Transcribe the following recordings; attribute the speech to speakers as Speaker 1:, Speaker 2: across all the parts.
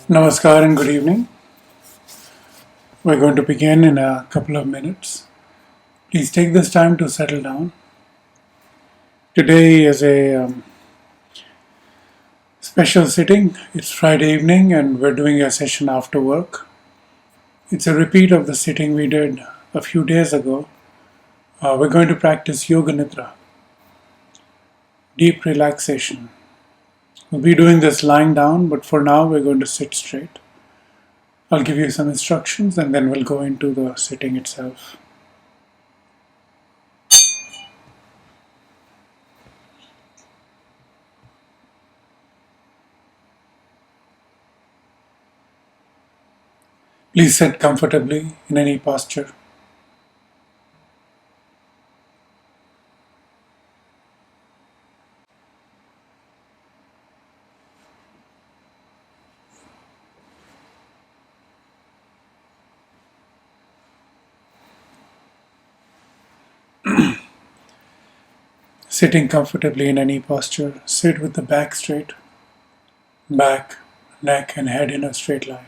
Speaker 1: Namaskar and good evening. We're going to begin in a couple of minutes. Please take this time to settle down. Today is a special sitting. It's Friday evening and we're doing a session after work. It's a repeat of the sitting we did a few days ago. We're going to practice Yoga Nidra, deep relaxation. We'll be doing this lying down, but for now we're going to sit straight. I'll give you some instructions and then we'll go into the sitting itself. Please sit comfortably in any posture. Sitting comfortably in any posture, sit with the back straight, back, neck, and head in a straight line.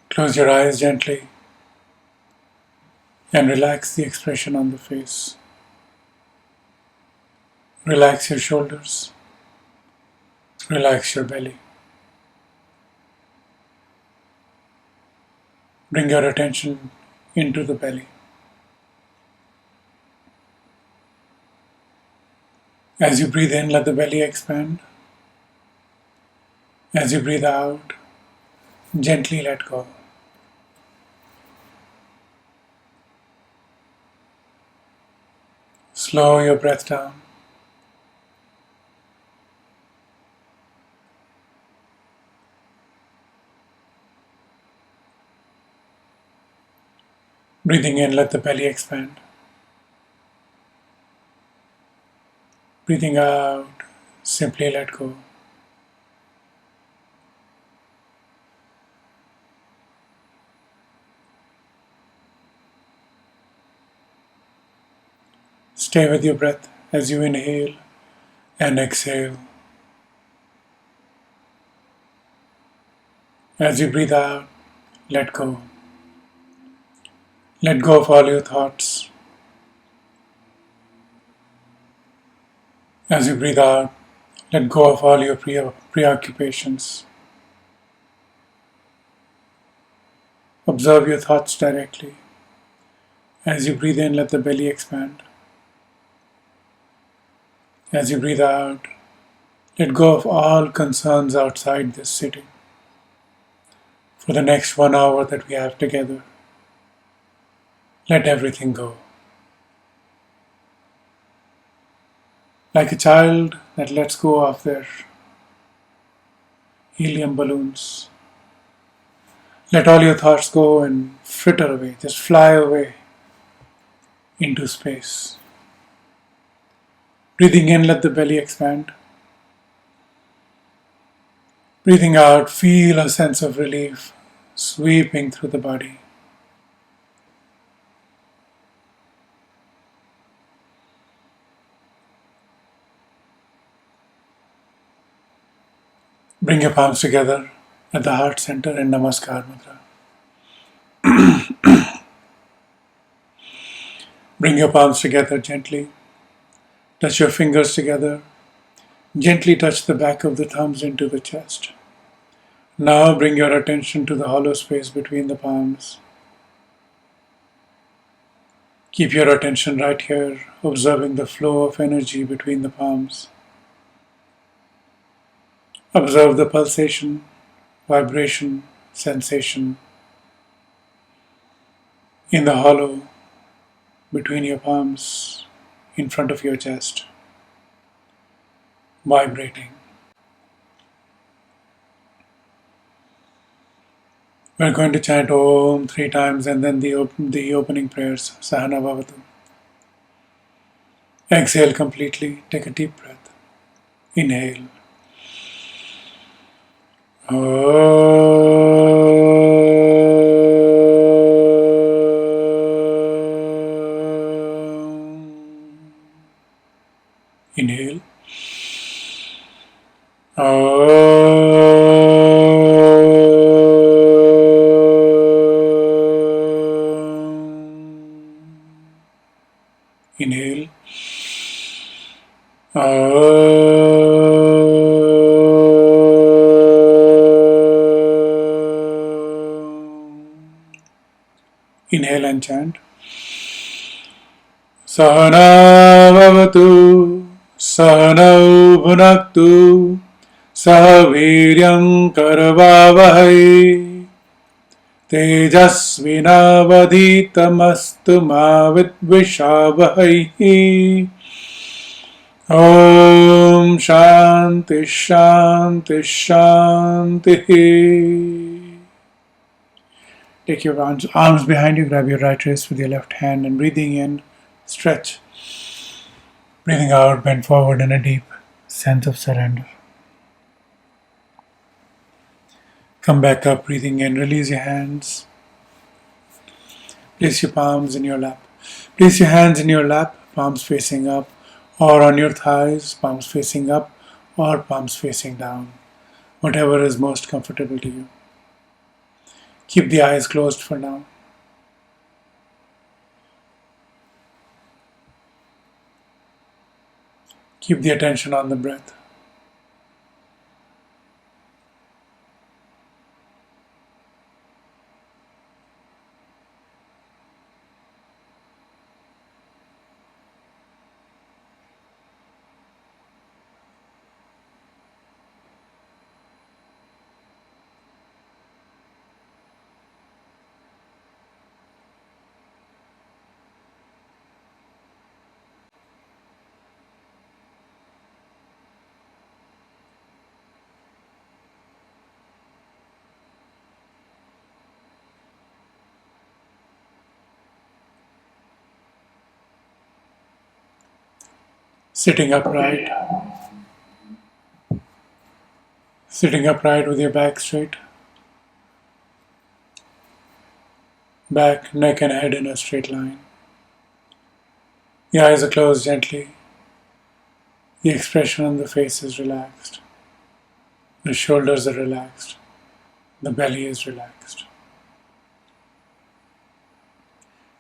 Speaker 1: Close your eyes gently and relax the expression on the face. Relax your shoulders, relax your belly. Bring your attention into the belly. As you breathe in, let the belly expand. As you breathe out, gently let go. Slow your breath down. Breathing in, let the belly expand. Breathing out, simply let go. Stay with your breath as you inhale and exhale. As you breathe out, let go. Let go of all your thoughts. As you breathe out, let go of all your preoccupations. Observe your thoughts directly. As you breathe in, let the belly expand. As you breathe out, let go of all concerns outside this sitting. For the next 1 hour that we have together, let everything go. Like a child that lets go of their helium balloons. Let all your thoughts go and fritter away, just fly away into space. Breathing in, let the belly expand. Breathing out, feel a sense of relief sweeping through the body. Bring your palms together at the heart center in namaskar mudra. Bring your palms together gently. Touch your fingers together. Gently touch the back of the thumbs into the chest. Now bring your attention to the hollow space between the palms. Keep your attention right here, observing the flow of energy between the palms. Observe the pulsation, vibration, sensation in the hollow between your palms in front of your chest, vibrating. We're going to chant Om 3 times and then the opening prayers, Sahana Bhavatu. Exhale completely, take a deep breath. Inhale. Inhale. Inhale. Inhale and chant. Sahana bhavatu, sahanau bhunaktu, sahaviryam karavavahai, tejasvinavadhitamastu ma vidvishavahai. Om Shanti Shanti Shanti. Take your arms behind you, grab your right wrist with your left hand, and breathing in, stretch. Breathing out, bend forward in a deep sense of surrender. Come back up, breathing in, release your hands. Place your palms in your lap. Place your hands in your lap, palms facing up, or on your thighs, palms facing up, or palms facing down. Whatever is most comfortable to you. Keep the eyes closed for now. Keep the attention on the breath. Sitting upright. Sitting upright with your back straight. Back, neck and head in a straight line. The eyes are closed gently. The expression on the face is relaxed. The shoulders are relaxed. The belly is relaxed.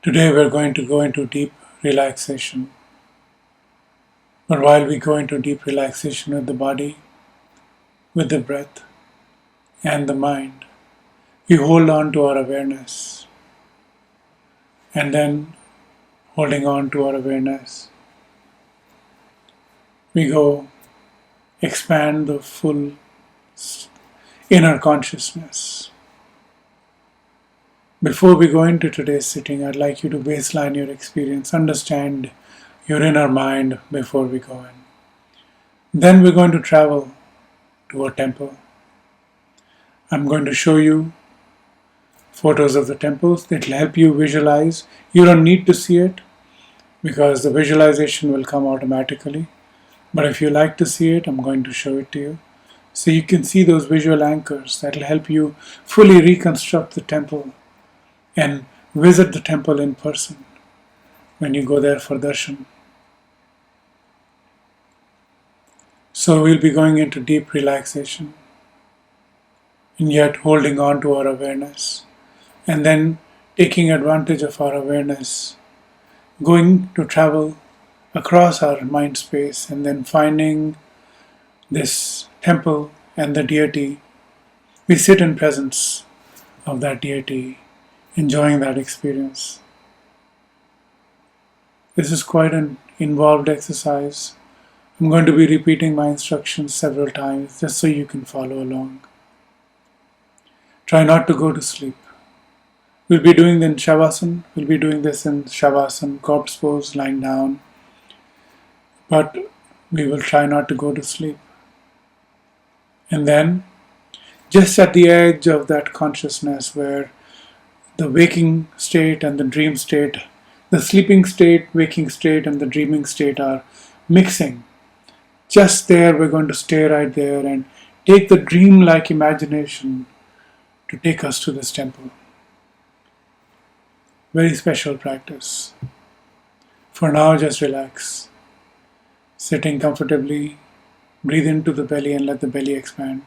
Speaker 1: Today we're going to go into deep relaxation. But while we go into deep relaxation with the body, with the breath, and the mind, we hold on to our awareness. And then, holding on to our awareness, we go expand the full inner consciousness. Before we go into today's sitting, I'd like you to baseline your experience, understand your inner mind before we go in. Then we're going to travel to a temple. I'm going to show you photos of the temples that will help you visualize. You don't need to see it because the visualization will come automatically. But if you like to see it, I'm going to show it to you. So you can see those visual anchors that will help you fully reconstruct the temple and visit the temple in person when you go there for darshan. So we'll be going into deep relaxation and yet holding on to our awareness and then taking advantage of our awareness, going to travel across our mind space and then finding this temple and the deity. We sit in presence of that deity, enjoying that experience. This is quite an involved exercise. I'm going to be repeating my instructions several times just so you can follow along. Try not to go to sleep. We'll be doing this in Shavasana, corpse pose, lying down. But we will try not to go to sleep. And then, just at the edge of that consciousness where the waking state and the dream state, the sleeping state, waking state, and the dreaming state are mixing. Just there, we're going to stay right there and take the dream-like imagination to take us to this temple. Very special practice. For now, just relax. Sitting comfortably, breathe into the belly and let the belly expand.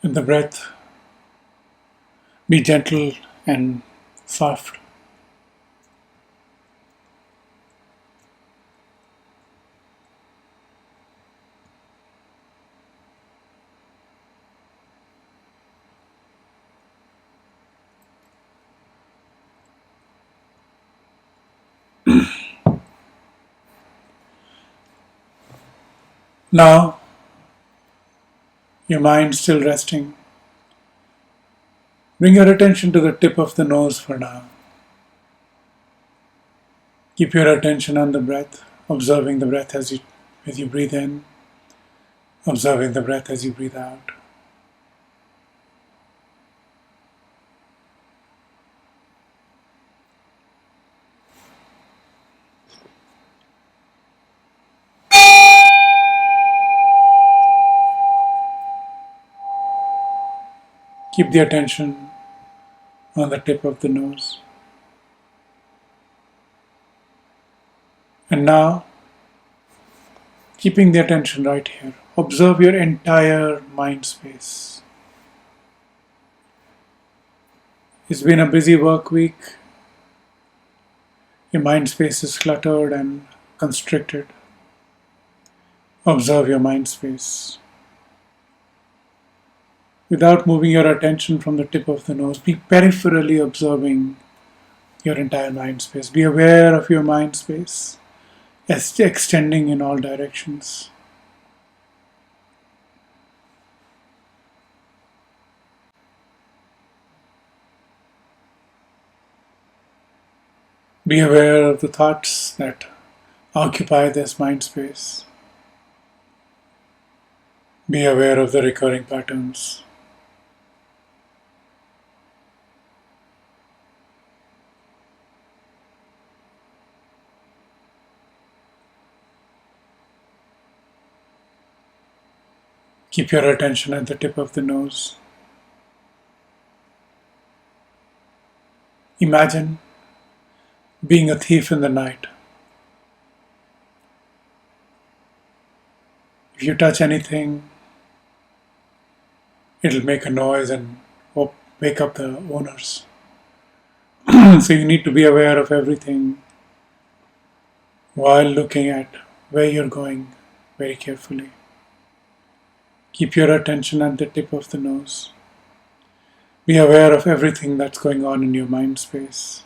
Speaker 1: Let the breath be gentle and soft. Now, your mind still resting. Bring your attention to the tip of the nose for now. Keep your attention on the breath, observing the breath as you breathe in, observing the breath as you breathe out. Keep the attention on the tip of the nose. And now, keeping the attention right here, observe your entire mind space. It's been a busy work week. Your mind space is cluttered and constricted. Observe your mind space. Without moving your attention from the tip of the nose, be peripherally observing your entire mind space. Be aware of your mind space as extending in all directions. Be aware of the thoughts that occupy this mind space. Be aware of the recurring patterns. Keep your attention at the tip of the nose. Imagine being a thief in the night. If you touch anything, it'll make a noise and wake up the owners. So you need to be aware of everything while looking at where you're going very carefully. Keep your attention at the tip of the nose. Be aware of everything that's going on in your mind space.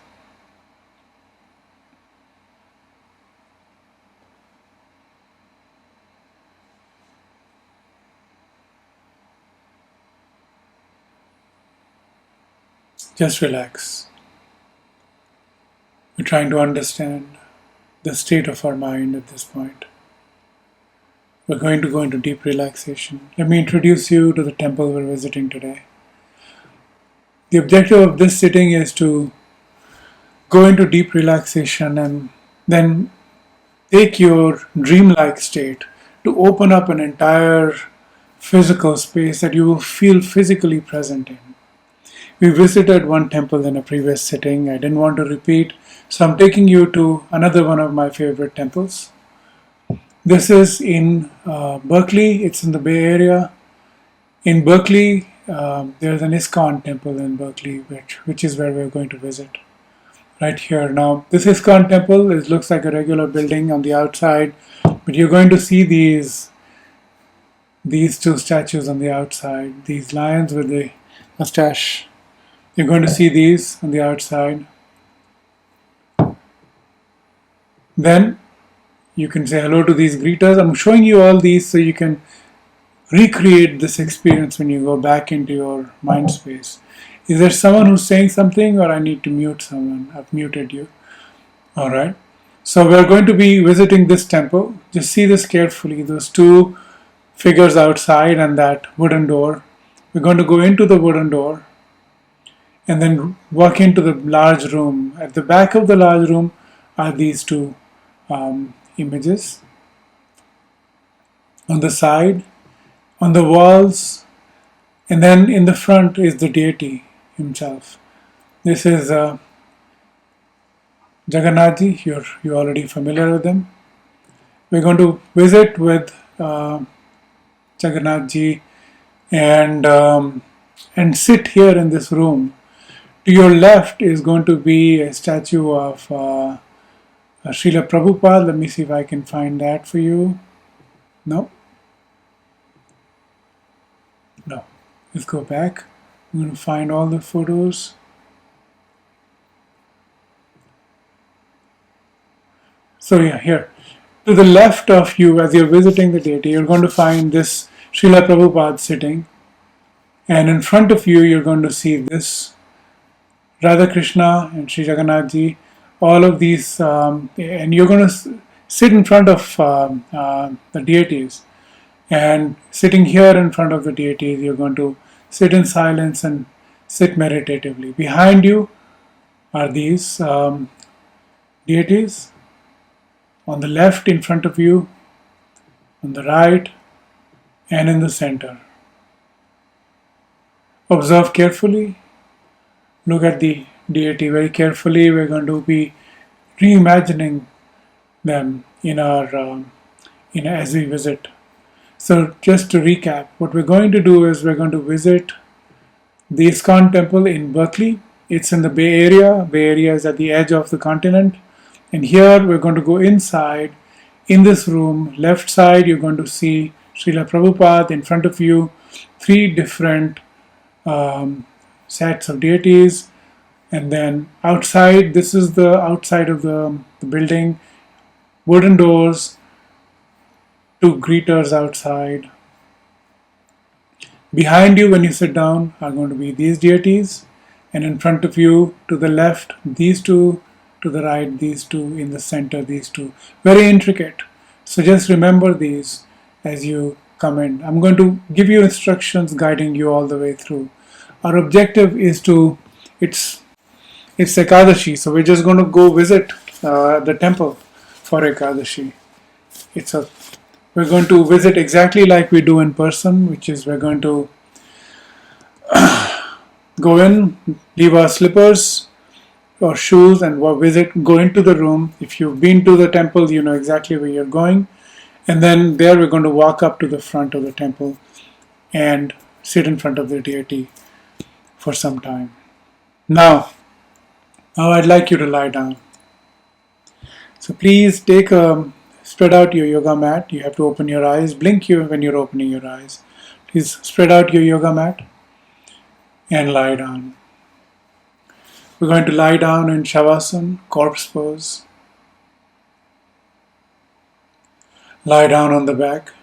Speaker 1: Just relax. We're trying to understand the state of our mind at this point. We're going to go into deep relaxation. Let me introduce you to the temple we're visiting today. The objective of this sitting is to go into deep relaxation and then take your dreamlike state to open up an entire physical space that you will feel physically present in. We visited one temple in a previous sitting. I didn't want to repeat, so I'm taking you to another one of my favorite temples. This is in Berkeley. It's in the Bay Area. In Berkeley, there's an ISKCON temple in Berkeley, which is where we're going to visit. Right here. Now, this ISKCON temple looks like a regular building on the outside, but you're going to see these two statues on the outside. These lions with the mustache. You're going to see these on the outside. Then you can say hello to these greeters. I'm showing you all these so you can recreate this experience when you go back into your mind space. Is there someone who's saying something, or I need to mute someone? I've muted you. Alright. So we're going to be visiting this temple. Just see this carefully. Those two figures outside and that wooden door. We're going to go into the wooden door and then walk into the large room. At the back of the large room are these two images. On the side, on the walls, and then in the front is the Deity himself. This is Jagannathji. You're already familiar with him. We're going to visit with Jagannath ji, and sit here in this room. To your left is going to be a statue of Srila Prabhupada. Let me see if I can find that for you. No. No. Let's go back. I'm going to find all the photos. So yeah, here. To the left of you, as you're visiting the deity, you're going to find this Srila Prabhupada sitting. And in front of you, you're going to see this Radha Krishna and Sri Jagannath ji. All of these, and you're going to sit in front of the deities. And sitting here in front of the deities, you're going to sit in silence and sit meditatively. Behind you are these deities. On the left, in front of you, on the right, and in the center. Observe carefully. Look at the deity very carefully. We're going to be reimagining them in our as we visit. So just to recap, what we're going to do is we're going to visit the ISKCON temple in Berkeley. It's in the Bay Area. Bay Area is at the edge of the continent. And here we're going to go inside. In this room, left side, you're going to see Srila Prabhupada. In front of you, 3 different sets of deities. And then outside, this is the outside of the building. Wooden doors, 2 greeters outside. Behind you, when you sit down, are going to be these deities. And in front of you, to the left, these 2. To the right, these 2. In the center, these 2. Very intricate. So just remember these as you come in. I'm going to give you instructions guiding you all the way through. Our objective is it's Ekadashi, so we're just going to go visit the temple for Ekadashi. We're going to visit exactly like we do in person, which is we're going to go in, leave our slippers or shoes and go into the room. If you've been to the temple, you know exactly where you're going. And then there we're going to walk up to the front of the temple and sit in front of the deity for some time. Now I'd like you to lie down. So please spread out your yoga mat. You have to open your eyes. Blink when you're opening your eyes. Please spread out your yoga mat and lie down. We're going to lie down in Shavasana, corpse pose. Lie down on the back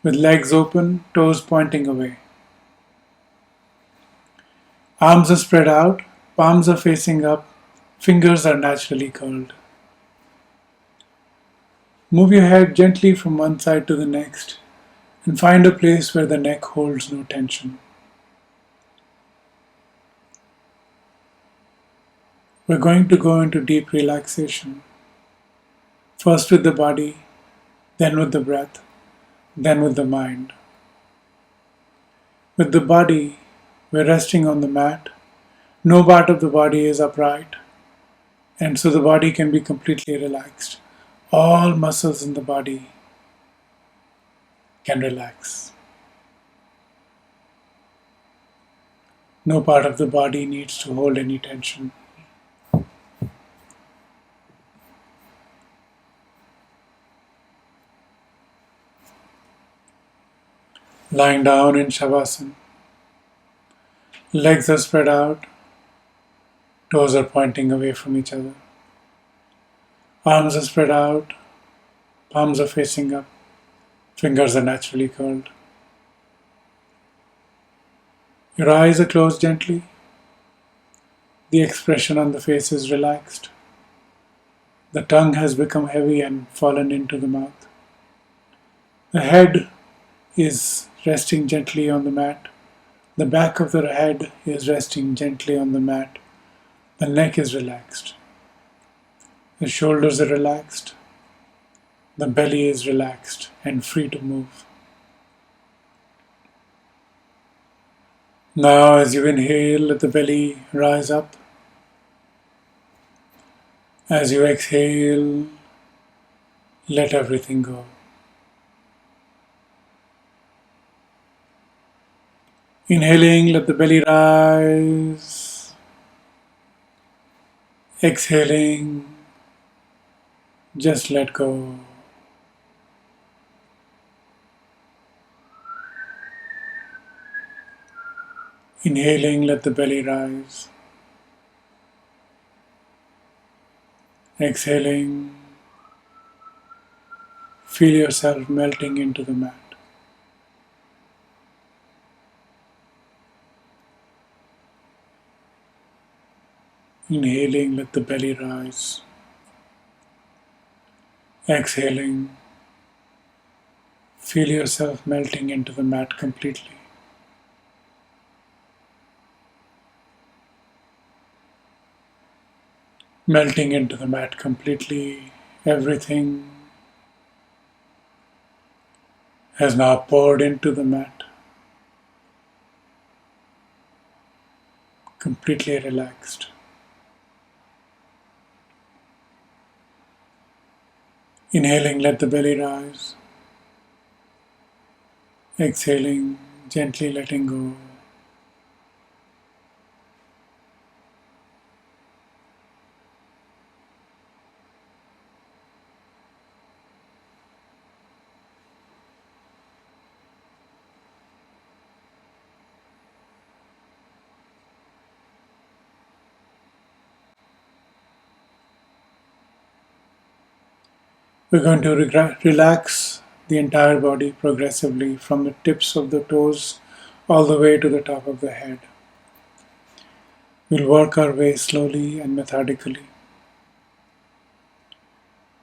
Speaker 1: with legs open, toes pointing away. Arms are spread out, palms are facing up, fingers are naturally curled. Move your head gently from one side to the next and find a place where the neck holds no tension. We're going to go into deep relaxation. First with the body, then with the breath, then with the mind. With the body, we're resting on the mat. No part of the body is upright, and so the body can be completely relaxed. All muscles in the body can relax. No part of the body needs to hold any tension. Lying down in Shavasana. Legs are spread out, toes are pointing away from each other. Arms are spread out, palms are facing up, fingers are naturally curled. Your eyes are closed gently. The expression on the face is relaxed. The tongue has become heavy and fallen into the mouth. The head is resting gently on the mat. The back of the head is resting gently on the mat. The neck is relaxed. The shoulders are relaxed. The belly is relaxed and free to move. Now, as you inhale, let the belly rise up. As you exhale, let everything go. Inhaling, let the belly rise. Exhaling, just let go. Inhaling, let the belly rise. Exhaling, feel yourself melting into the mat. Inhaling, let the belly rise. Exhaling, feel yourself melting into the mat completely. Melting into the mat completely. Everything has now poured into the mat. Completely relaxed. Inhaling, let the belly rise. Exhaling, gently letting go. We're going to relax the entire body progressively from the tips of the toes all the way to the top of the head. We'll work our way slowly and methodically.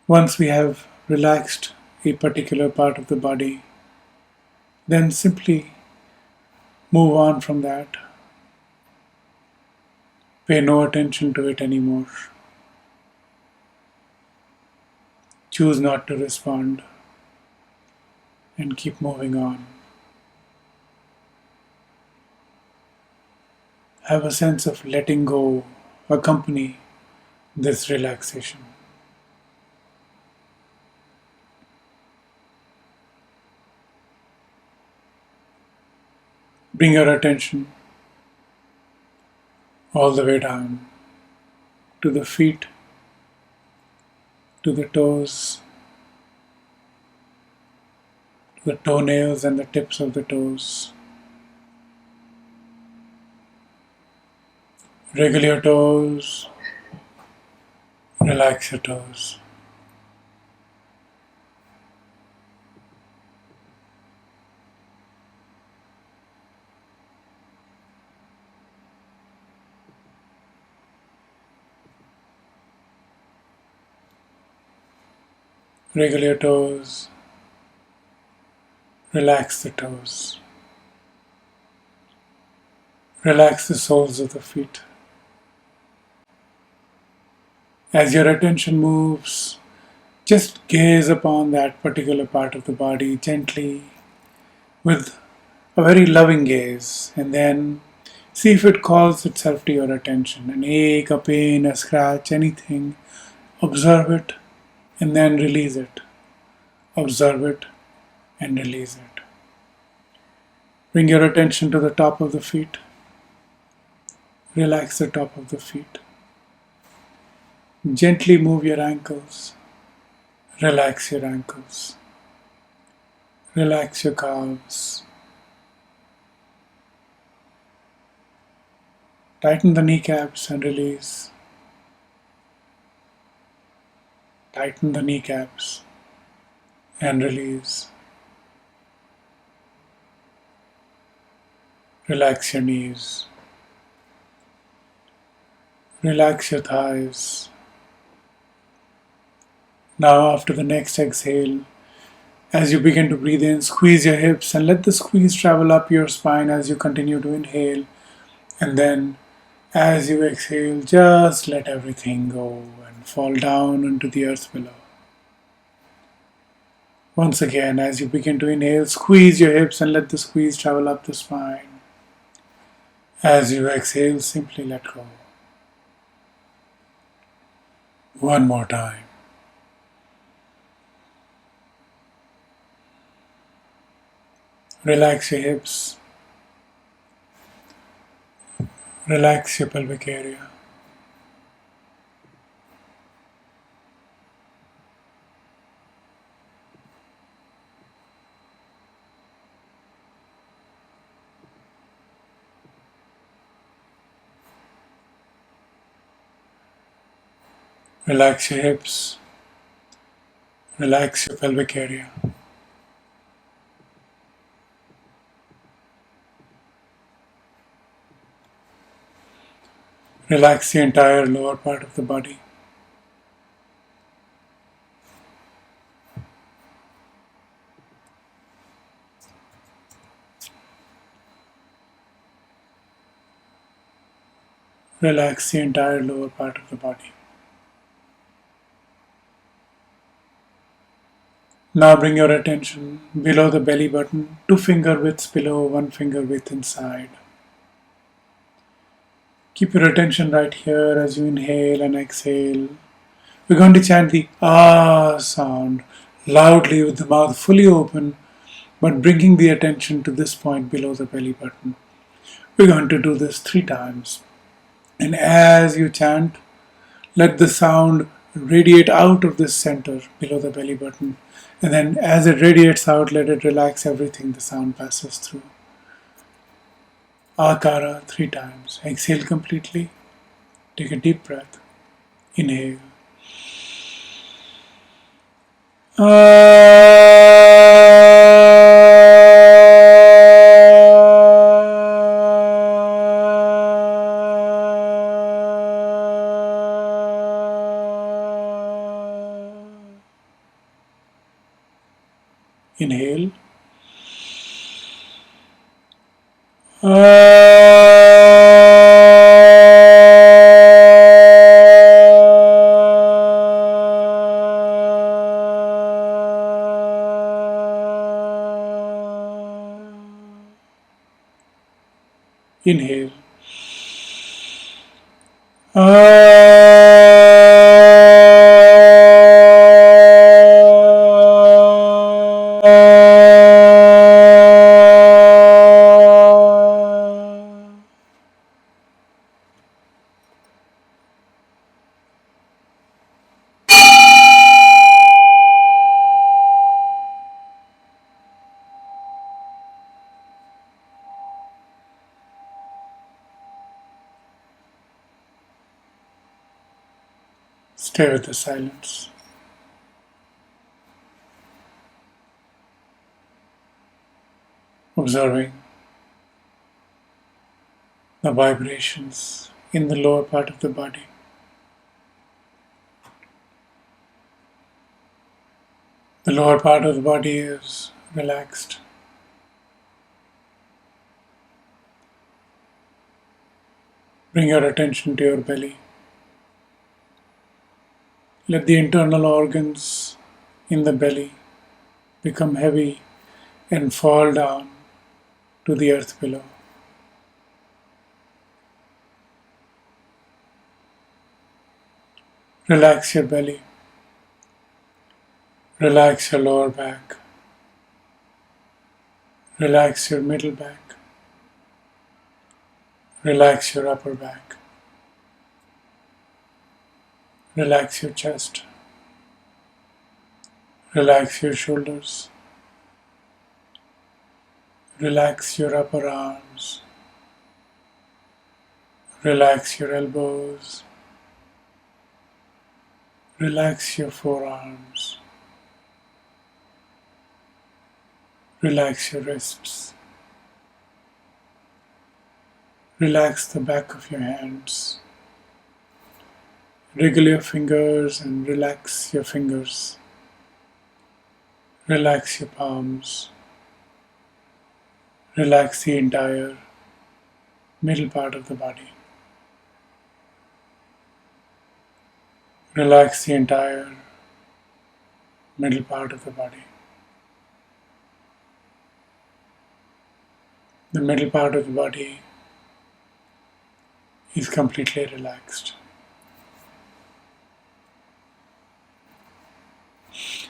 Speaker 1: Once we have relaxed a particular part of the body, then simply move on from that. Pay no attention to it anymore. Choose not to respond and keep moving on. Have a sense of letting go accompany this relaxation. Bring your attention all the way down to the feet, to the toes, to the toenails and the tips of the toes. Wriggle your toes, relax your toes. Wriggle your toes, relax the toes. Relax the soles of the feet. As your attention moves, just gaze upon that particular part of the body gently with a very loving gaze, and then see if it calls itself to your attention. An ache, a pain, a scratch, anything. Observe it and then release it. Observe it and release it. Bring your attention to the top of the feet. Relax the top of the feet. Gently move your ankles. Relax your ankles. Relax your calves. Tighten the kneecaps and release. Tighten the kneecaps and release. Relax your knees. Relax your thighs. Now, after the next exhale, as you begin to breathe in, squeeze your hips and let the squeeze travel up your spine as you continue to inhale. And then, as you exhale, just let everything go and fall down into the earth below. Once again, as you begin to inhale, squeeze your hips and let the squeeze travel up the spine. As you exhale, simply let go. One more time. Relax your hips. Relax your pelvic area. Relax your hips. Relax your pelvic area. Relax the entire lower part of the body. Relax the entire lower part of the body. Now bring your attention below the belly button, 2 finger widths below, 1 finger width inside. Keep your attention right here as you inhale and exhale. We're going to chant the ah sound loudly with the mouth fully open, but bringing the attention to this point below the belly button. We're going to do this 3 times. And as you chant, let the sound radiate out of this center below the belly button. And then as it radiates out, let it relax everything the sound passes through. Akara 3 times. Exhale completely. Take a deep breath. Inhale. Inhale. Inhale. Stay with the silence. Observing the vibrations in the lower part of the body. The lower part of the body is relaxed. Bring your attention to your belly. Let the internal organs in the belly become heavy and fall down to the earth below. Relax your belly. Relax your lower back. Relax your middle back. Relax your upper back. Relax your chest. Relax your shoulders. Relax your upper arms. Relax your elbows. Relax your forearms. Relax your wrists. Relax the back of your hands. Wriggle your fingers and relax your fingers. Relax your palms. Relax the entire middle part of the body. Relax the entire middle part of the body. The middle part of the body is completely relaxed.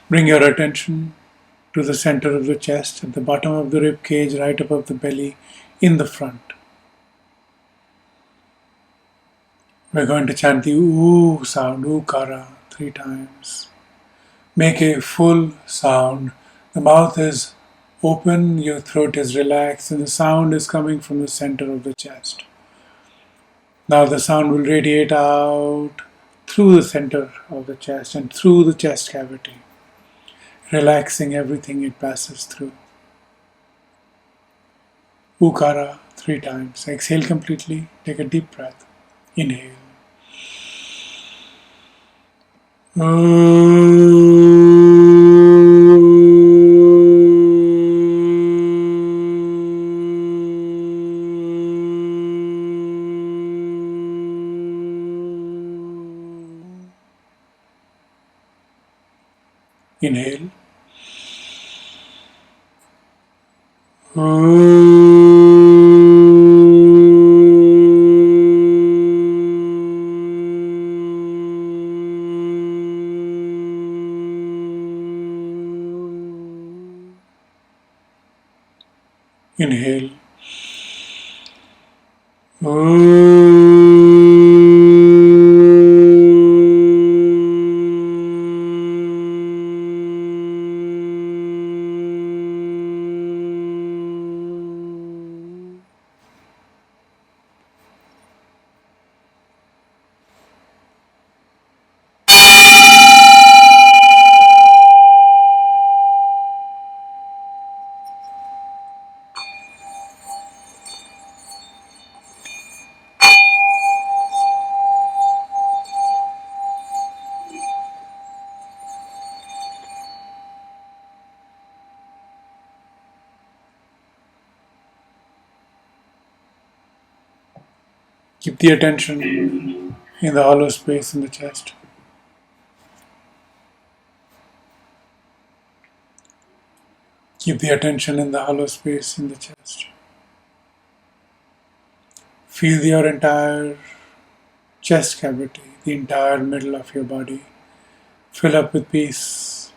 Speaker 1: Bring your attention to the center of the chest, at the bottom of the rib cage, right above the belly, in the front. We're going to chant the oo sound, ookara, 3 times. Make a full sound. The mouth is open, your throat is relaxed, and the sound is coming from the center of the chest. Now the sound will radiate out through the center of the chest and through the chest cavity, relaxing everything it passes through. Ukara 3 times. Exhale completely. Take a deep breath. Inhale. Inhale. Inhale. Keep the attention in the hollow space in the chest. Keep the attention in the hollow space in the chest. Feel your entire chest cavity, the entire middle of your body, fill up with peace.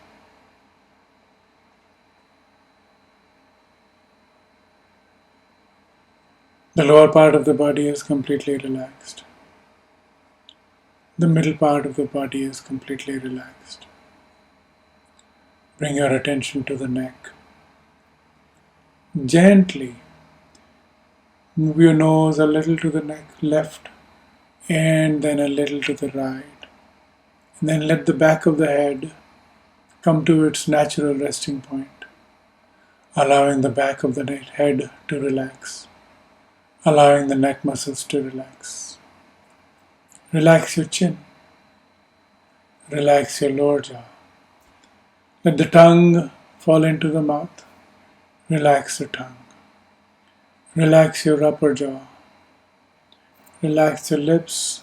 Speaker 1: The lower part of the body is completely relaxed. The middle part of the body is completely relaxed. Bring your attention to the neck. Gently move your nose a little to the neck left and then a little to the right. And then let the back of the head come to its natural resting point, allowing the back of the head to relax, allowing the neck muscles to relax. Relax your chin. Relax your lower jaw. Let the tongue fall into the mouth. Relax the tongue. Relax your upper jaw. Relax your lips.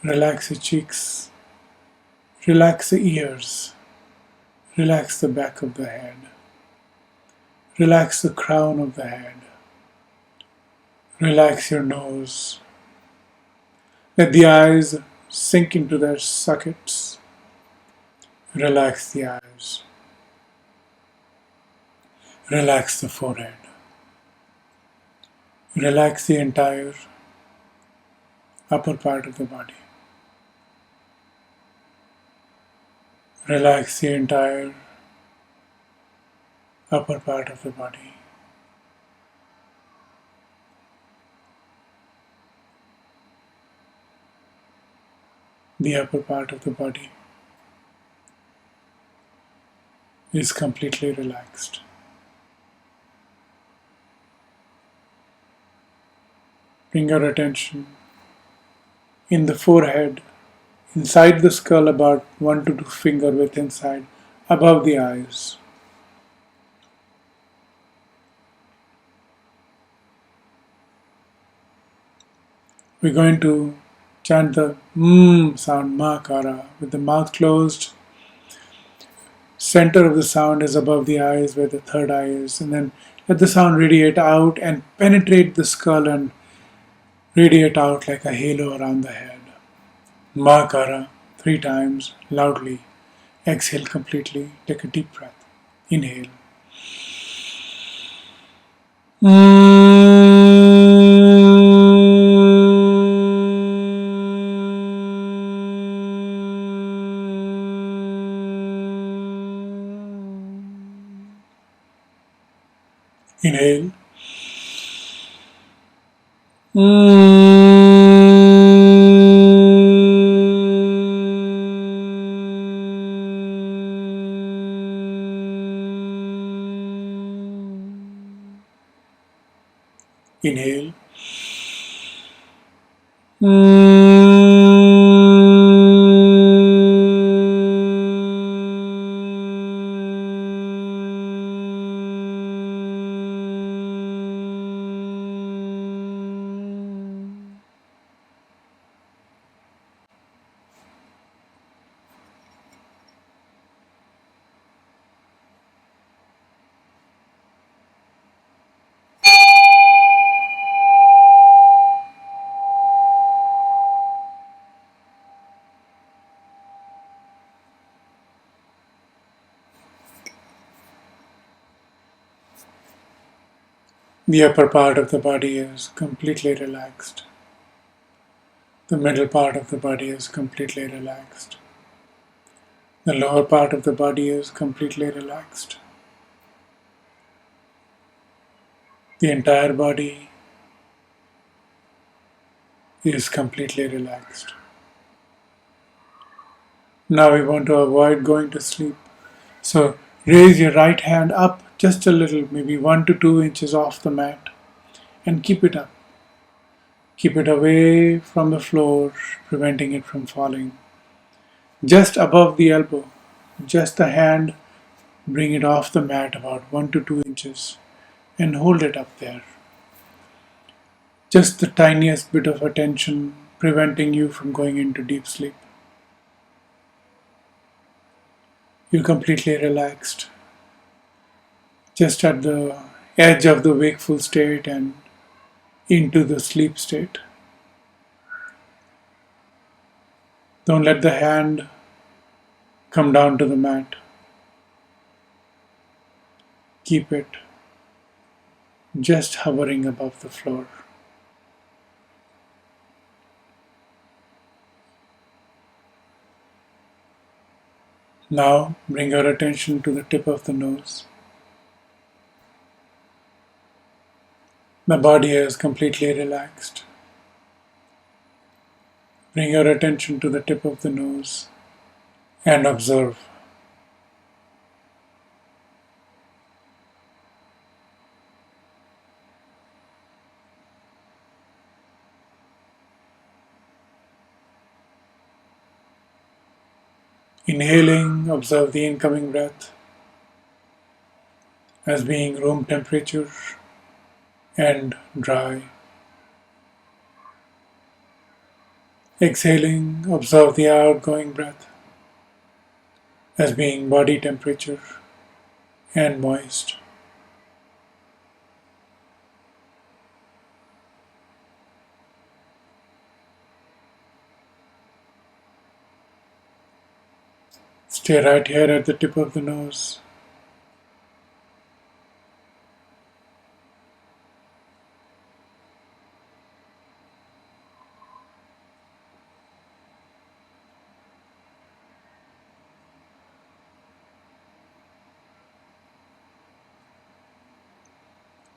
Speaker 1: Relax your cheeks. Relax the ears. Relax the back of the head. Relax the crown of the head. Relax your nose. Let the eyes sink into their sockets. Relax the eyes. Relax the forehead. Relax the entire upper part of the body. Relax the entire upper part of the body. The upper part of the body is completely relaxed. Bring your attention in the forehead, inside the skull, about 1 to 2 finger width inside, above the eyes. We're going to chant the sound, makara, with the mouth closed. Center of the sound is above the eyes where the third eye is, and then let the sound radiate out and penetrate the skull and radiate out like a halo around the head. Makara 3 times loudly. Exhale completely. Take a deep breath. Inhale. Inhale. Inhale. The upper part of the body is completely relaxed. The middle part of the body is completely relaxed. The lower part of the body is completely relaxed. The entire body is completely relaxed. Now we want to avoid going to sleep. So raise your right hand up just a little, maybe 1 to 2 inches off the mat, and keep it up. Keep it away from the floor, preventing it from falling. Just above the elbow, just the hand, bring it off the mat about 1 to 2 inches and hold it up there. Just the tiniest bit of attention preventing you from going into deep sleep. You're completely relaxed, just at the edge of the wakeful state and into the sleep state. Don't let the hand come down to the mat. Keep it just hovering above the floor. Now bring your attention to the tip of the nose. The body is completely relaxed. Bring your attention to the tip of the nose and observe. Inhaling, observe the incoming breath as being room temperature and dry. Exhaling, observe the outgoing breath as being body temperature and moist. Stay right here at the tip of the nose.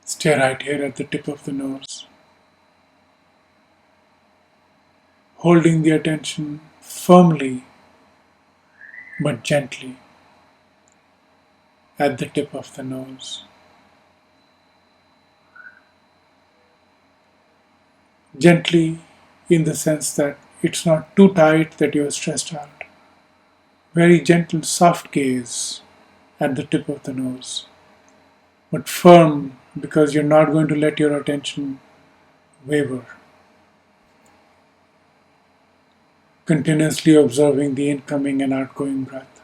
Speaker 1: Stay right here at the tip of the nose. Holding the attention firmly but gently at the tip of the nose. Gently in the sense that it's not too tight that you're stressed out. Very gentle, soft gaze at the tip of the nose, but firm because you're not going to let your attention waver. Continuously observing the incoming and outgoing breath.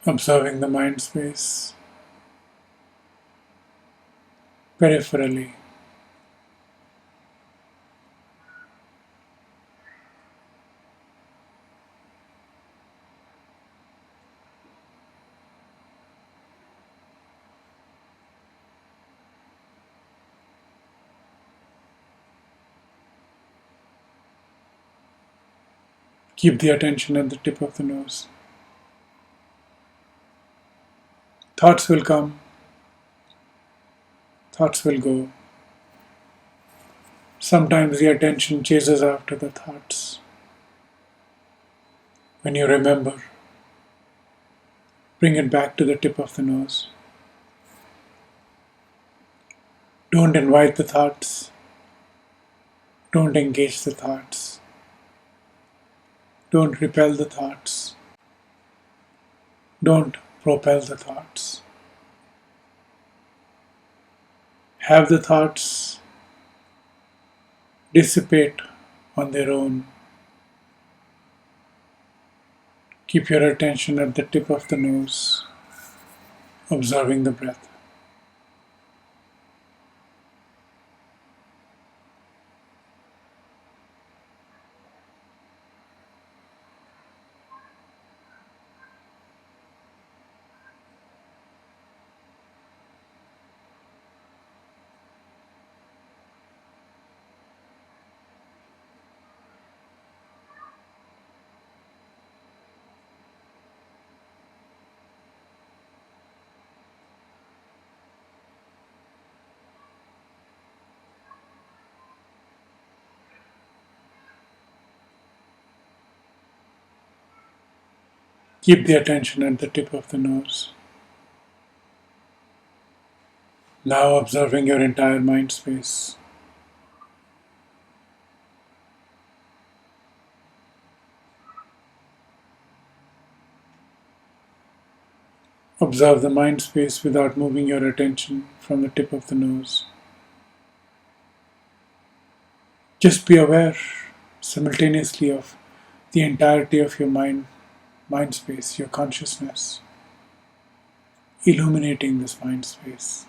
Speaker 1: Observing the mind space peripherally. Keep the attention at the tip of the nose. Thoughts will come, thoughts will go. Sometimes the attention chases after the thoughts. When you remember, bring it back to the tip of the nose. Don't invite the thoughts. Don't engage the thoughts. Don't repel the thoughts. Don't propel the thoughts. Have the thoughts dissipate on their own. Keep your attention at the tip of the nose, observing the breath. Keep the attention at the tip of the nose. Now observing your entire mind space. Observe the mind space without moving your attention from the tip of the nose. Just be aware simultaneously of the entirety of your mind space, your consciousness, illuminating this mind space.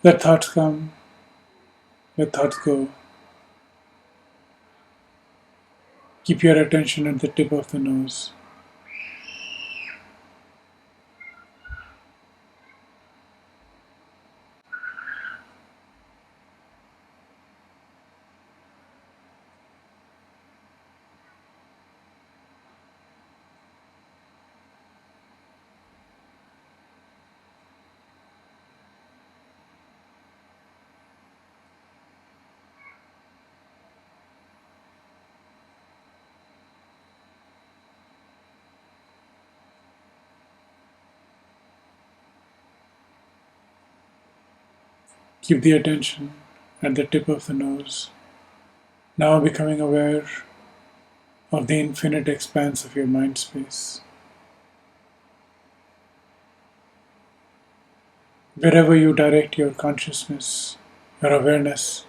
Speaker 1: Let thoughts come, let thoughts go. Keep your attention at the tip of the nose. Keep the attention at the tip of the nose. Now becoming aware of the infinite expanse of your mind space. Wherever you direct your consciousness, your awareness,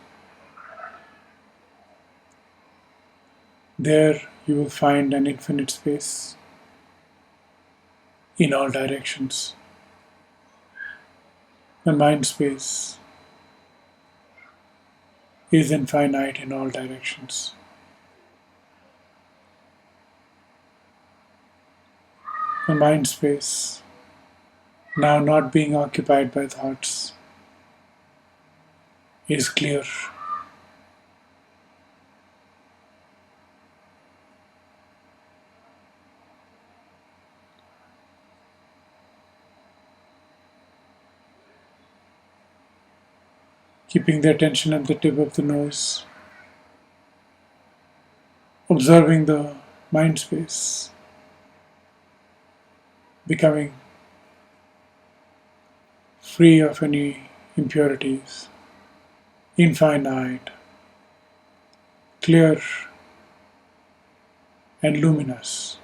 Speaker 1: there you will find an infinite space in all directions. The mind space is infinite in all directions. The mind space, now not being occupied by thoughts, is clear. Keeping the attention at the tip of the nose, observing the mind space, becoming free of any impurities, infinite, clear, and luminous.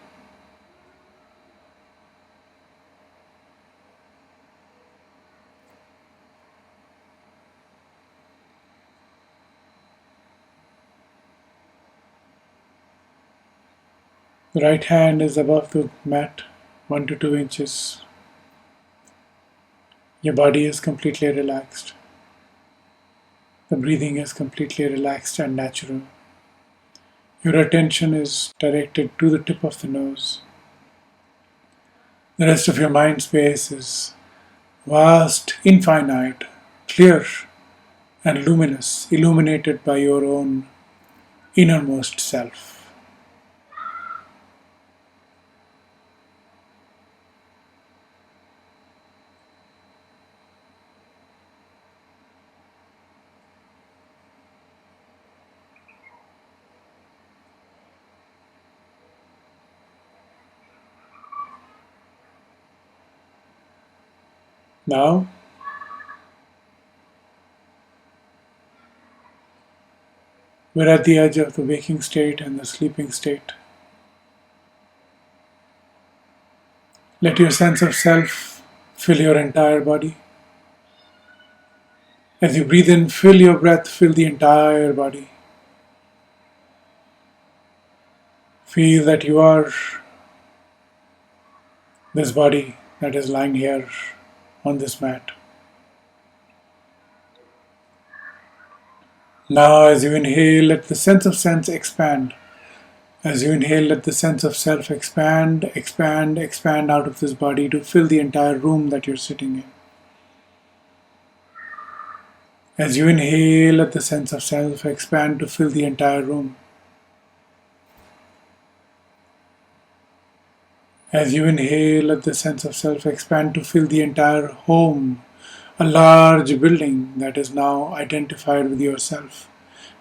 Speaker 1: The right hand is above the mat, 1 to 2 inches. Your body is completely relaxed. The breathing is completely relaxed and natural. Your attention is directed to the tip of the nose. The rest of your mind space is vast, infinite, clear, and luminous, illuminated by your own innermost self. Now, we're at the edge of the waking state and the sleeping state. Let your sense of self fill your entire body. As you breathe in, fill your breath, fill the entire body. Feel that you are this body that is lying here on this mat. Now, as you inhale, let the sense of sense expand. As you inhale, let the sense of self expand, expand, expand out of this body to fill the entire room that you're sitting in. As you inhale, let the sense of self expand to fill the entire room. As you inhale, let the sense of self expand to fill the entire home, a large building that is now identified with yourself.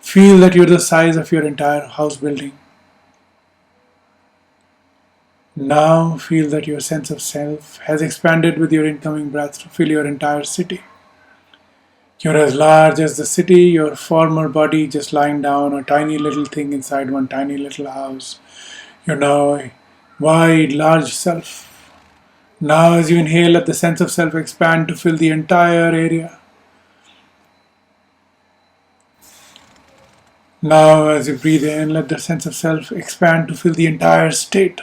Speaker 1: Feel that you're the size of your entire house building. Now feel that your sense of self has expanded with your incoming breath to fill your entire city. You're as large as the city, your former body just lying down, a tiny little thing inside one tiny little house. You're now a wide, large self. Now as you inhale, let the sense of self expand to fill the entire area. Now as you breathe in, let the sense of self expand to fill the entire state.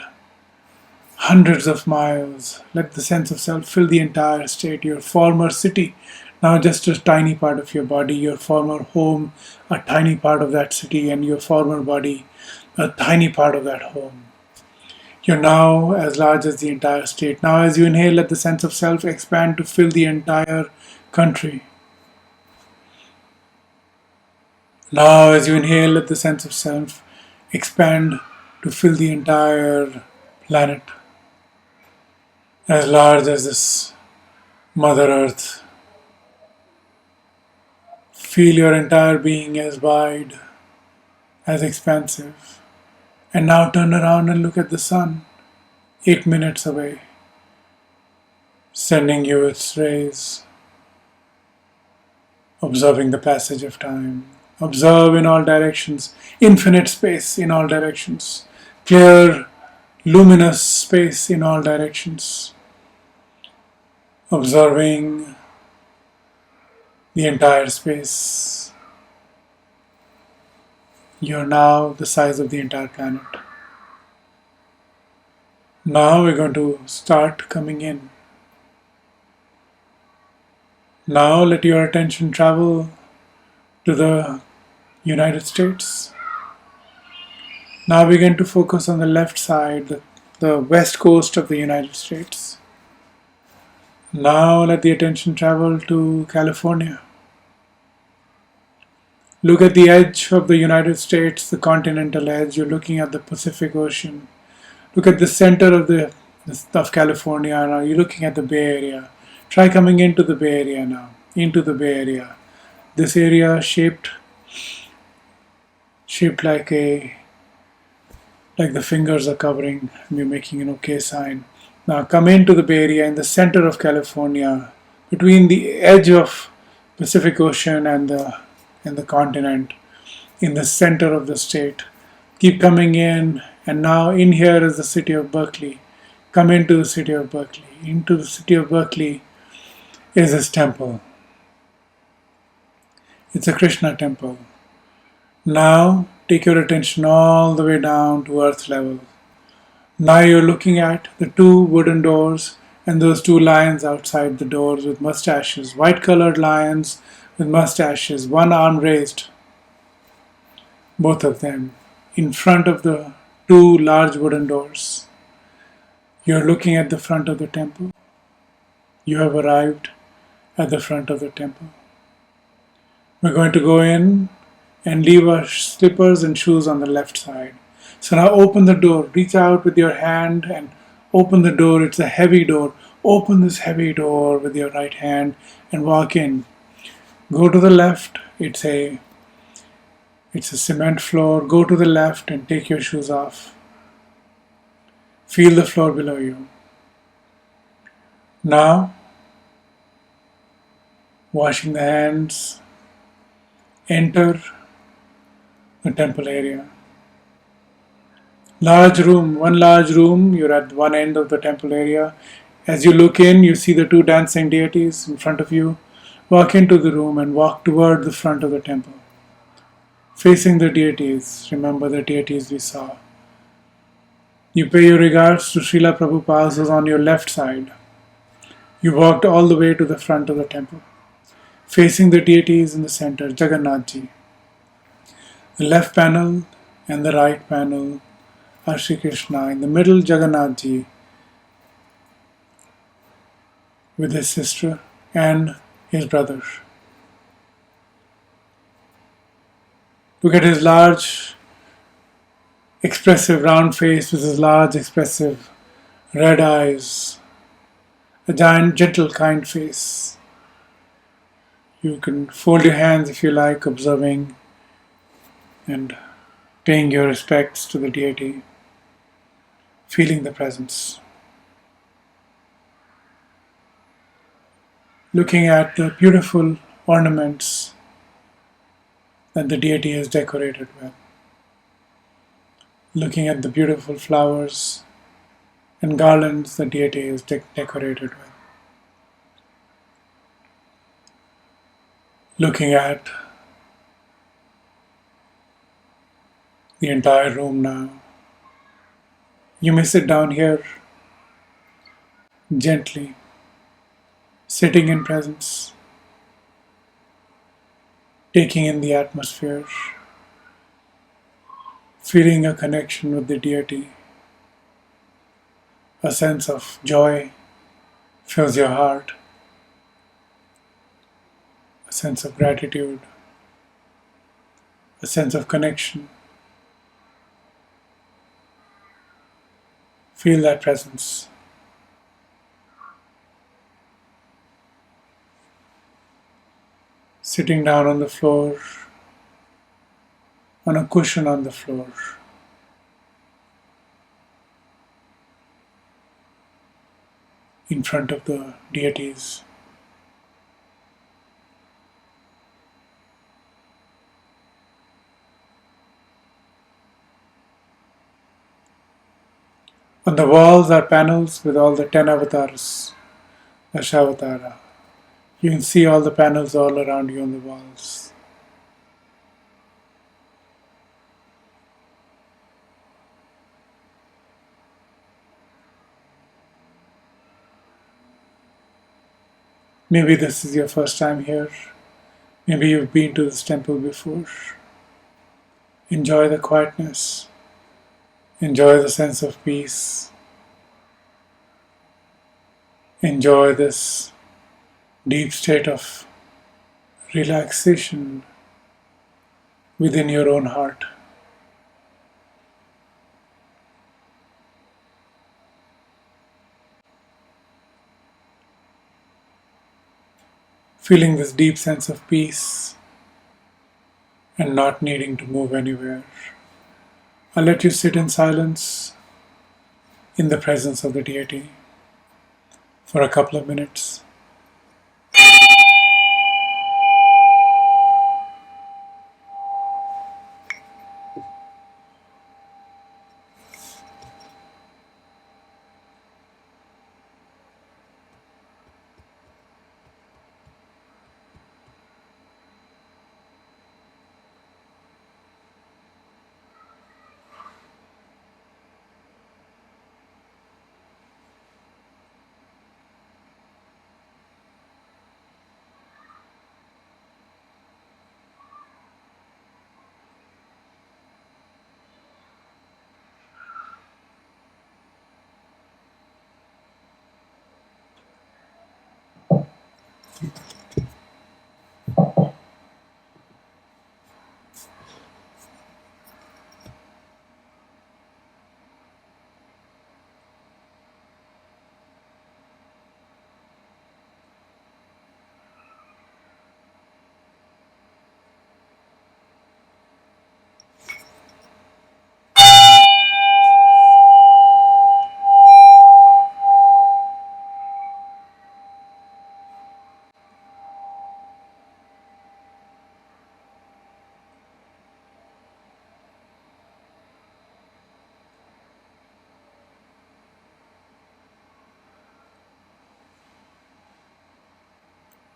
Speaker 1: Hundreds of miles. Let the sense of self fill the entire state. Your former city, now just a tiny part of your body. Your former home, a tiny part of that city. And your former body, a tiny part of that home. You're now as large as the entire state. Now as you inhale, let the sense of self expand to fill the entire country. Now as you inhale, let the sense of self expand to fill the entire planet. As large as this Mother Earth. Feel your entire being as wide, as expansive. And now turn around and look at the sun, 8 minutes away, sending you its rays, observing the passage of time. Observe in all directions, infinite space in all directions, clear, luminous space in all directions. Observing the entire space. You're now the size of the entire planet. Now we're going to start coming in. Now let your attention travel to the United States. Now begin to focus on the left side, the west coast of the United States. Now let the attention travel to California. Look at the edge of the United States, the continental edge. You're looking at the Pacific Ocean. Look at the center of California. Now you're looking at the Bay Area. Try coming into the Bay Area now. Into the Bay Area. This area shaped like the fingers are covering. You're making an okay sign. Now come into the Bay Area in the center of California, between the edge of Pacific Ocean and the continent, in the center of the state. Keep coming in, and now in here is the city of Berkeley. Come into the city of Berkeley. Into the city of Berkeley is this temple. It's a Krishna temple. Now take your attention all the way down to earth level. Now you're looking at the two wooden doors and those two lions outside the doors with mustaches, white-colored lions with mustaches, one arm raised, both of them, in front of the two large wooden doors. You're looking at the front of the temple. You have arrived at the front of the temple. We're going to go in and leave our slippers and shoes on the left side. So now open the door. Reach out with your hand and open the door. It's a heavy door. Open this heavy door with your right hand and walk in. Go to the left. It's a cement floor. Go to the left and take your shoes off. Feel the floor below you. Now, washing the hands, enter the temple area. One large room, you're at one end of the temple area. As you look in, you see the two dancing deities in front of you. Walk into the room and walk toward the front of the temple. Facing the deities, remember the deities we saw. You pay your regards to Srila Prabhupada who's on your left side. You walked all the way to the front of the temple. Facing the deities in the center, Jagannath-ji. The left panel and the right panel are Sri Krishna. In the middle, Jagannath-ji with his sister and his brother. Look at his large, expressive round face with his large, expressive red eyes. A giant, gentle, kind face. You can fold your hands if you like, observing and paying your respects to the deity, feeling the presence. Looking at the beautiful ornaments that the deity is decorated with. Looking at the beautiful flowers and garlands the deity is decorated with. Looking at the entire room now. You may sit down here gently, sitting in presence, taking in the atmosphere, feeling a connection with the deity. A sense of joy fills your heart, a sense of gratitude, a sense of connection. Feel that presence. Sitting down on the floor, on a cushion on the floor. In front of the deities. On the walls are panels with all the 10 avatars, Dashavatara. You can see all the panels all around you on the walls. Maybe this is your first time here. Maybe you've been to this temple before. Enjoy the quietness. Enjoy the sense of peace. Enjoy this deep state of relaxation within your own heart. Feeling this deep sense of peace and not needing to move anywhere. I'll let you sit in silence in the presence of the deity for a couple of minutes.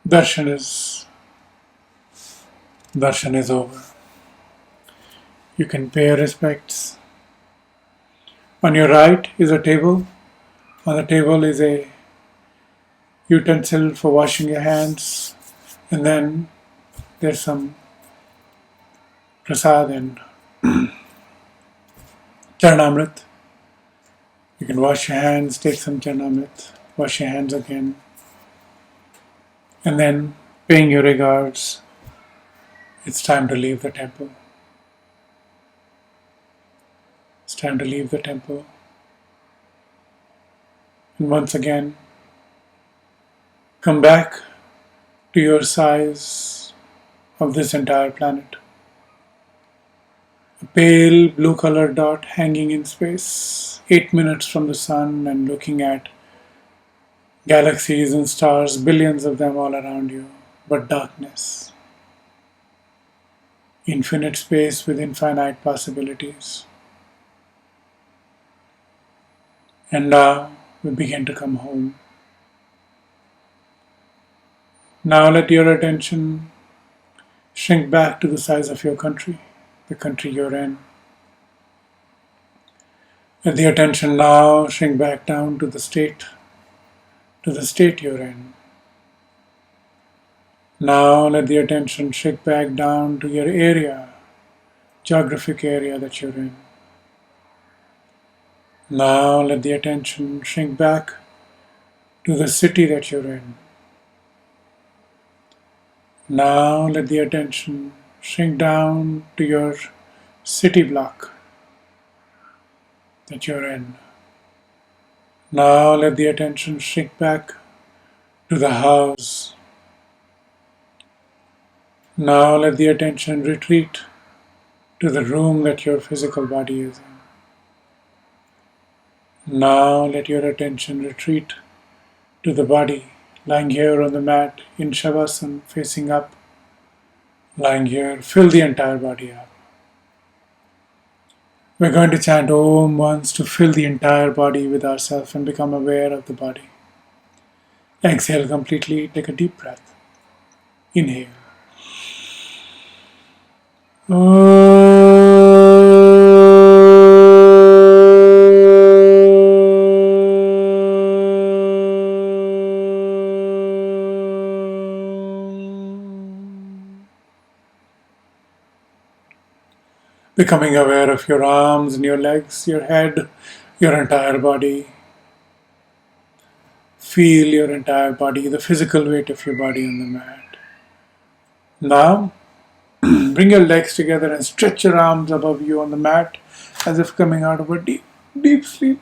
Speaker 1: Darshan is over. You can pay your respects. On your right is a table. On the table is a utensil for washing your hands. And then there's some prasad and charnamrit. You can wash your hands, take some charnamrit, wash your hands again. And then paying your regards. It's time to leave the temple. It's time to leave the temple. And once again, come back to your size of this entire planet. A pale blue colored dot hanging in space, 8 minutes from the sun and looking at galaxies and stars, billions of them all around you, but darkness. Infinite space with infinite possibilities. And now we begin to come home. Now let your attention shrink back to the size of your country, the country you're in. Let the attention now shrink back down to the state you're in. Now let the attention shrink back down to your area, geographic area that you're in. Now let the attention shrink back to the city that you're in. Now let the attention shrink down to your city block that you're in. Now let the attention shrink back to the house. Now let the attention retreat to the room that your physical body is in. Now let your attention retreat to the body, lying here on the mat in Shavasana, facing up, lying here. Fill the entire body up. We're going to chant Om once to fill the entire body with ourselves and become aware of the body. Exhale completely, take a deep breath. Inhale. Becoming aware of your arms and your legs, your head, your entire body. Feel your entire body, the physical weight of your body on the mat. Now, bring your legs together and stretch your arms above you on the mat as if coming out of a deep, deep sleep.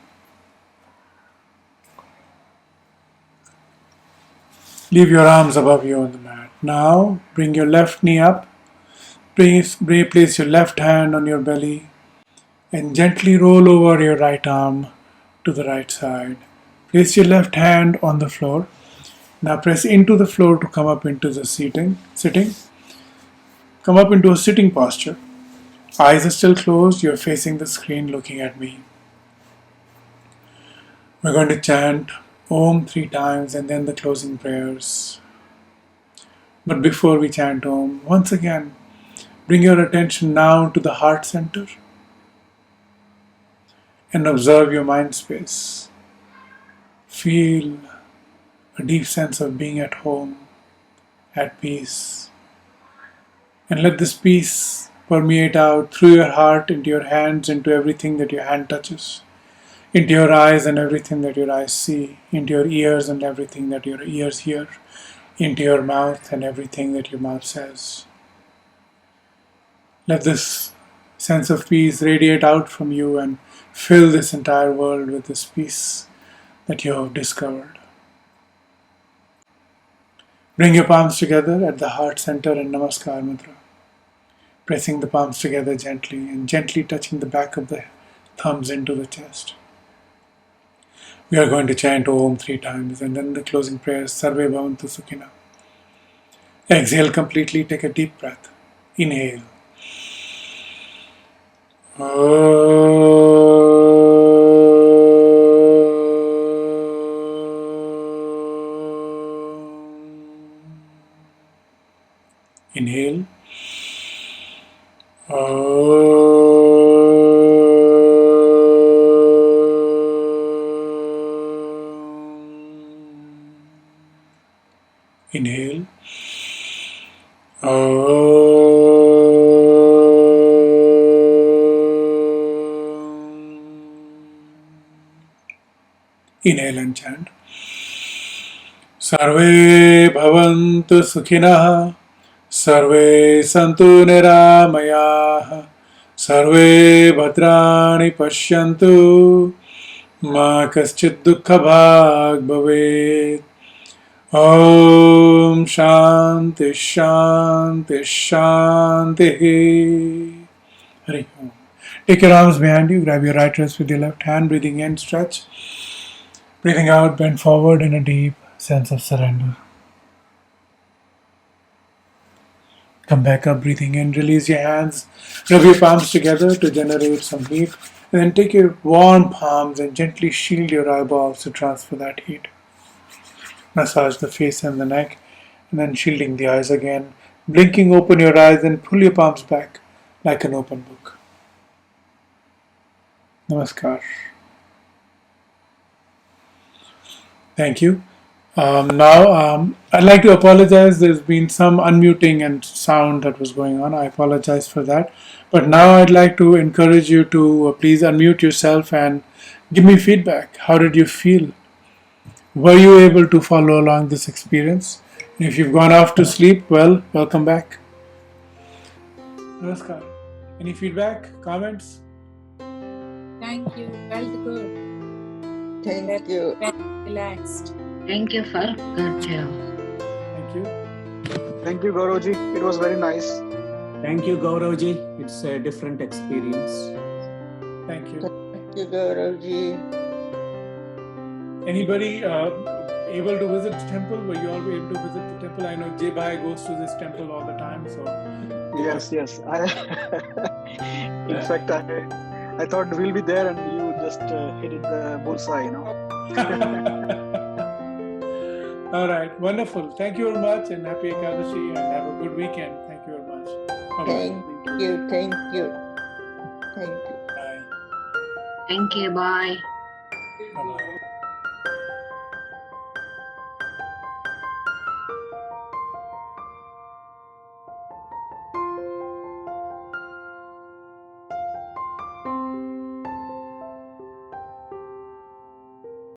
Speaker 1: Leave your arms above you on the mat. Now, bring your left knee up. Place your left hand on your belly and gently roll over your right arm to the right side. Place your left hand on the floor. Now press into the floor to come up into the sitting. Come up into a sitting posture. Eyes are still closed. You're facing the screen looking at me. We're going to chant Om 3 times and then the closing prayers. But before we chant Om, once again, bring your attention now to the heart center and observe your mind space. Feel a deep sense of being at home, at peace. And let this peace permeate out through your heart, into your hands, into everything that your hand touches, into your eyes and everything that your eyes see, into your ears and everything that your ears hear, into your mouth and everything that your mouth says. Let this sense of peace radiate out from you and fill this entire world with this peace that you have discovered. Bring your palms together at the heart center in Namaskar Mudra. Pressing the palms together gently and gently touching the back of the thumbs into the chest. We are going to chant Om 3 times and then the closing prayer Sarve Bhavantu Sukhina. Exhale completely, take a deep breath. Inhale. Inhale. Inhale. Inhale and chant. Sarve bhavantu sukhinah, sarve santu niramayah, sarve bhadrani pashyantu, ma kaschid dukkha bhag bhavet. Om Shanti Shanti Shanti. Hari Om. Take your arms behind you, grab your right wrist with your left hand, breathing in, stretch. Breathing out, bend forward in a deep sense of surrender. Come back up, breathing in, release your hands, rub your palms together to generate some heat, and then take your warm palms and gently shield your eyeballs to transfer that heat. Massage the face and the neck, and then shielding the eyes again. Blinking, open your eyes and pull your palms back like an open book. Namaskar. Thank you. Now, I'd like to apologize. There's been some unmuting and sound that was going on. I apologize for that. But now I'd like to encourage you to please unmute yourself and give me feedback. How did you feel? Were you able to follow along this experience? If you've gone off to sleep, well, welcome back. Namaskar. Any feedback, comments?
Speaker 2: Thank you. Felt good.
Speaker 3: Thank you.
Speaker 2: Relaxed.
Speaker 4: Thank you for good job.
Speaker 1: Thank you.
Speaker 5: Thank you, Gauravji. It was very nice.
Speaker 6: Thank you, Gauravji. It's a different experience.
Speaker 1: Thank you.
Speaker 3: Thank you, Gauravji.
Speaker 1: Anybody able to visit the temple? Were you all able to visit the temple? I know Jay Bhai goes to this temple all the time. So
Speaker 5: Yes. In fact, I thought we'll be there and you just hit it the bullseye,
Speaker 1: All right, wonderful. Thank you very much, and happy Ekadashi, and have a good weekend. Thank you very much. Bye-bye.
Speaker 3: Thank you.
Speaker 1: Bye.
Speaker 4: Thank you. Bye.
Speaker 1: Bye-bye.